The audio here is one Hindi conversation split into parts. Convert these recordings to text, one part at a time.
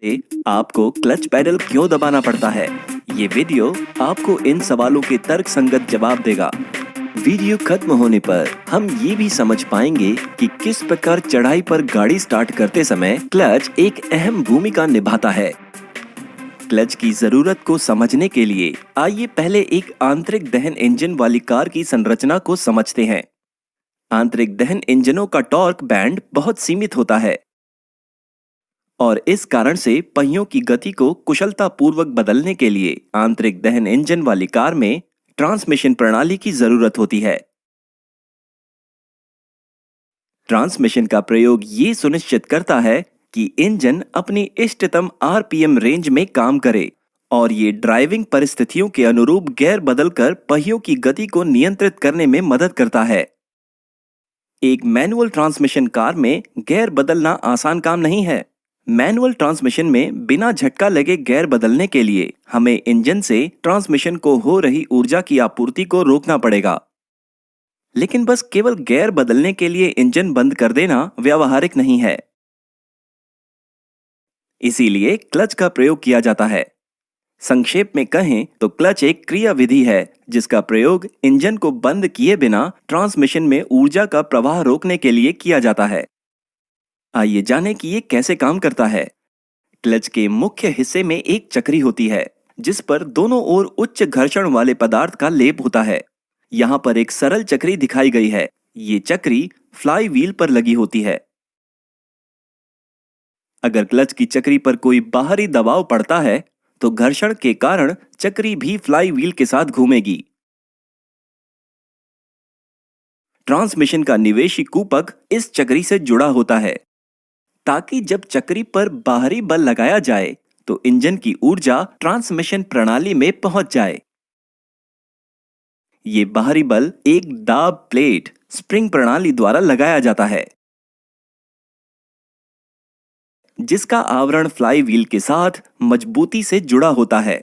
आपको क्लच पैडल क्यों दबाना पड़ता है? ये वीडियो आपको इन सवालों के तर्कसंगत जवाब देगा। वीडियो खत्म होने पर हम ये भी समझ पाएंगे कि किस प्रकार चढ़ाई पर गाड़ी स्टार्ट करते समय क्लच एक अहम भूमिका निभाता है। क्लच की जरूरत को समझने के लिए आइए पहले एक आंतरिक दहन इंजन वाली कार की संरचना को समझते हैं। आंतरिक दहन इंजनों का टॉर्क बैंड बहुत सीमित होता है और इस कारण से पहियों की गति को कुशलतापूर्वक बदलने के लिए आंतरिक दहन इंजन वाली कार में ट्रांसमिशन प्रणाली की जरूरत होती है। ट्रांसमिशन का प्रयोग ये सुनिश्चित करता है कि इंजन अपनी इष्टतम आरपीएम रेंज में काम करे और ये ड्राइविंग परिस्थितियों के अनुरूप गियर बदलकर पहियों की गति को नियंत्रित करने में मदद करता है। एक मैनुअल ट्रांसमिशन कार में गियर बदलना आसान काम नहीं है। मैनुअल ट्रांसमिशन में बिना झटका लगे गियर बदलने के लिए हमें इंजन से ट्रांसमिशन को हो रही ऊर्जा की आपूर्ति को रोकना पड़ेगा। लेकिन बस केवल गियर बदलने के लिए इंजन बंद कर देना व्यावहारिक नहीं है। इसीलिए क्लच का प्रयोग किया जाता है। संक्षेप में कहें तो क्लच एक क्रिया विधि है जिसका प्रयोग इंजन को बंद किए बिना ट्रांसमिशन में ऊर्जा का प्रवाह रोकने के लिए किया जाता है। आइए जानें कि ये कैसे काम करता है। क्लच के मुख्य हिस्से में एक चक्री होती है जिस पर दोनों ओर उच्च घर्षण वाले पदार्थ का लेप होता है। यहाँ पर एक सरल चक्री दिखाई गई है। ये चक्री फ्लाई व्हील पर लगी होती है। अगर क्लच की चक्री पर कोई बाहरी दबाव पड़ता है तो घर्षण के कारण चक्री भी फ्लाई व्हील के साथ घूमेगी। ट्रांसमिशन का निवेशी कूपक इस चक्री से जुड़ा होता है ताकि जब चक्री पर बाहरी बल लगाया जाए तो इंजन की ऊर्जा ट्रांसमिशन प्रणाली में पहुंच जाए। ये बाहरी बल एक दाब प्लेट स्प्रिंग प्रणाली द्वारा लगाया जाता है जिसका आवरण फ्लाई व्हील के साथ मजबूती से जुड़ा होता है।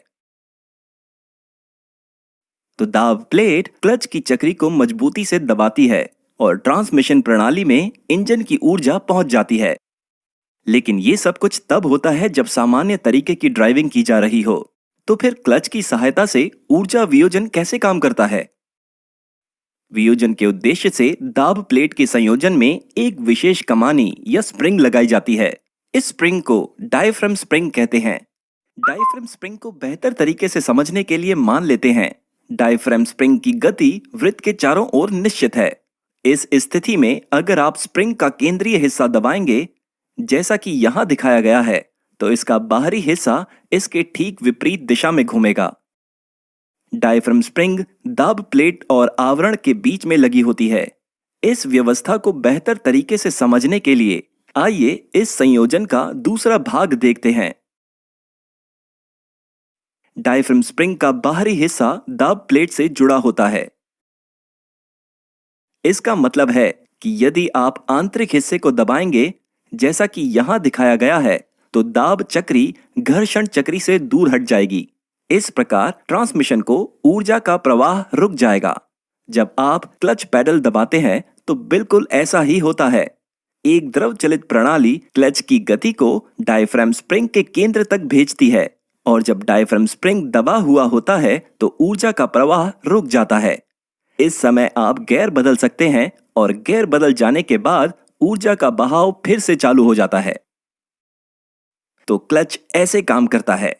तो दाब प्लेट क्लच की चक्री को मजबूती से दबाती है और ट्रांसमिशन प्रणाली में इंजन की ऊर्जा पहुंच जाती है। लेकिन ये सब कुछ तब होता है जब सामान्य तरीके की ड्राइविंग की जा रही हो। तो फिर क्लच की सहायता से ऊर्जा वियोजन कैसे काम करता है? वियोजन के उद्देश्य से दाब प्लेट के संयोजन में एक विशेष कमानी या स्प्रिंग लगाई जाती है। इस स्प्रिंग को डायफ्राम स्प्रिंग कहते हैं। डायफ्राम स्प्रिंग को बेहतर तरीके से समझने के लिए मान लेते हैं। डायफ्राम स्प्रिंग की गति वृत्त के चारों ओर निश्चित है। इस स्थिति में अगर आप स्प्रिंग का केंद्रीय हिस्सा दबाएंगे जैसा कि यहाँ दिखाया गया है तो इसका बाहरी हिस्सा इसके ठीक विपरीत दिशा में घूमेगा। डायफ्राम स्प्रिंग दाब प्लेट और आवरण के बीच में लगी होती है। इस व्यवस्था को बेहतर तरीके से समझने के लिए आइए इस संयोजन का दूसरा भाग देखते हैं। डायफ्राम स्प्रिंग का बाहरी हिस्सा दाब प्लेट से जुड़ा होता है। इसका मतलब है कि यदि आप आंतरिक हिस्से को दबाएंगे जैसा कि यहां दिखाया गया है तो दाब चक्री घर्षण चक्री से दूर हट जाएगी। इस प्रकार ट्रांसमिशन को ऊर्जा का प्रवाह रुक जाएगा। जब आप क्लच पैडल दबाते हैं तो बिल्कुल ऐसा ही होता है। एक द्रव चलित प्रणाली क्लच की गति को डायफ्राम स्प्रिंग के केंद्र तक भेजती है और जब डायफ्राम स्प्रिंग दबा हुआ होता है तो ऊर्जा का प्रवाह रुक जाता है। इस समय आप गियर बदल सकते हैं और गियर बदल जाने के बाद ऊर्जा का बहाव फिर से चालू हो जाता है। तो क्लच ऐसे काम करता है।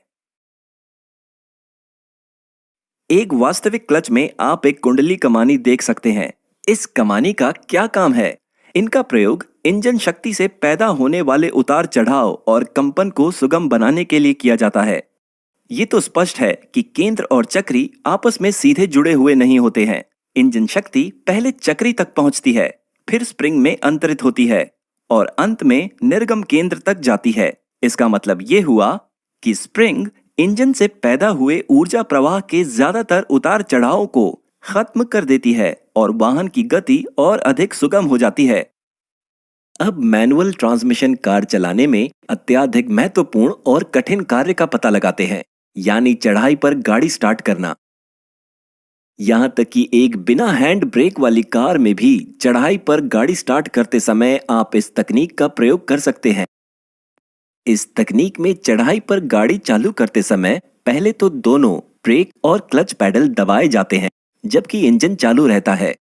एक वास्तविक क्लच में आप एक कुंडली कमानी देख सकते हैं। इस कमानी का क्या काम है? इनका प्रयोग इंजन शक्ति से पैदा होने वाले उतार चढ़ाव और कंपन को सुगम बनाने के लिए किया जाता है। ये तो स्पष्ट है कि केंद्र और चक्री आपस में सीधे जुड़े हुए नहीं होते हैं। इंजन शक्ति पहले चक्री तक पहुंचती है, फिर स्प्रिंग में अंतरित होती है और अंत में निर्गम केंद्र तक जाती है। इसका मतलब ये हुआ कि स्प्रिंग इंजन से पैदा हुए ऊर्जा प्रवाह के ज्यादातर उतार चढ़ाव को खत्म कर देती है और वाहन की गति और अधिक सुगम हो जाती है। अब मैनुअल ट्रांसमिशन कार चलाने में अत्यधिक महत्वपूर्ण और कठिन कार्य का पता लगाते हैं, यानी चढ़ाई पर गाड़ी स्टार्ट करना। यहाँ तक कि एक बिना हैंड ब्रेक वाली कार में भी चढ़ाई पर गाड़ी स्टार्ट करते समय आप इस तकनीक का प्रयोग कर सकते हैं। इस तकनीक में चढ़ाई पर गाड़ी चालू करते समय पहले तो दोनों ब्रेक और क्लच पैडल दबाए जाते हैं, जबकि इंजन चालू रहता है।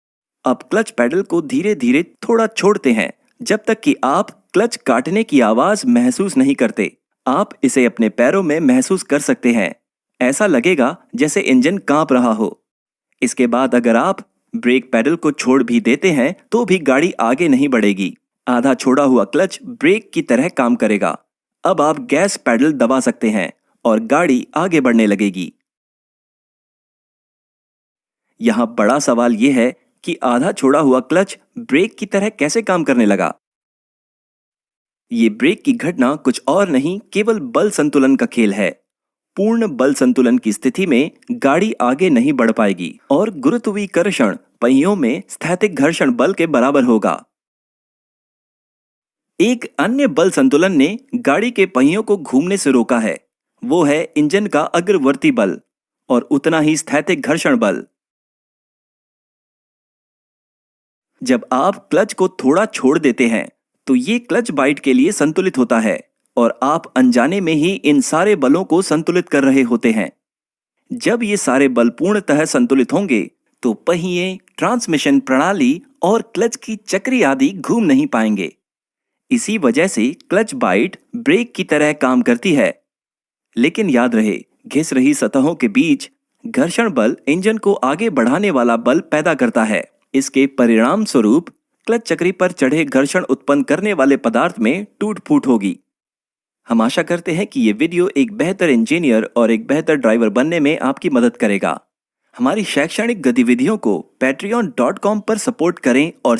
अब क्लच पैडल को धीरे धीरे थोड़ा छोड़ते हैं, जब तक कि आप क्लच काटने की आवाज महसूस नहीं करते। आप इसे अपने पैरों में महसूस कर सकते हैं। ऐसा लगेगा जैसे इंजन कांप रहा हो। इसके बाद अगर आप ब्रेक पैडल को छोड़ भी देते हैं तो भी गाड़ी आगे नहीं बढ़ेगी। आधा छोड़ा हुआ क्लच ब्रेक की तरह काम करेगा। अब आप गैस पैडल दबा सकते हैं और गाड़ी आगे बढ़ने लगेगी। यहाँ बड़ा सवाल यह है कि आधा छोड़ा हुआ क्लच ब्रेक की तरह कैसे काम करने लगा। ये ब्रेक की घटना कुछ और नहीं, केवल बल संतुलन का खेल है। पूर्ण बल संतुलन की स्थिति में गाड़ी आगे नहीं बढ़ पाएगी और गुरुत्वाकर्षण पहियों में स्थैतिक घर्षण बल के बराबर होगा। एक अन्य बल संतुलन ने गाड़ी के पहियों को घूमने से रोका है। वो है इंजन का अग्रवर्ती बल और उतना ही स्थैतिक घर्षण बल। जब आप क्लच को थोड़ा छोड़ देते हैं तो ये क्लच बाइट के लिए संतुलित होता है और आप अनजाने में ही इन सारे बलों को संतुलित कर रहे होते हैं। जब ये सारे बल पूर्णतः संतुलित होंगे तो पहिए, ट्रांसमिशन प्रणाली और क्लच की चक्री आदि घूम नहीं पाएंगे। इसी वजह से क्लच बाइट ब्रेक की तरह काम करती है। लेकिन याद रहे, घिस रही सतहों के बीच घर्षण बल इंजन को आगे बढ़ाने वाला बल पैदा करता है। इसके परिणाम स्वरूप क्लच चक्री पर चढ़े घर्षण उत्पन्न करने वाले पदार्थ में टूट फूट होगी। हम आशा करते हैं कि ये वीडियो एक बेहतर इंजीनियर और एक बेहतर ड्राइवर बनने में आपकी मदद करेगा। हमारी शैक्षणिक गतिविधियों को patreon.com पर सपोर्ट करें और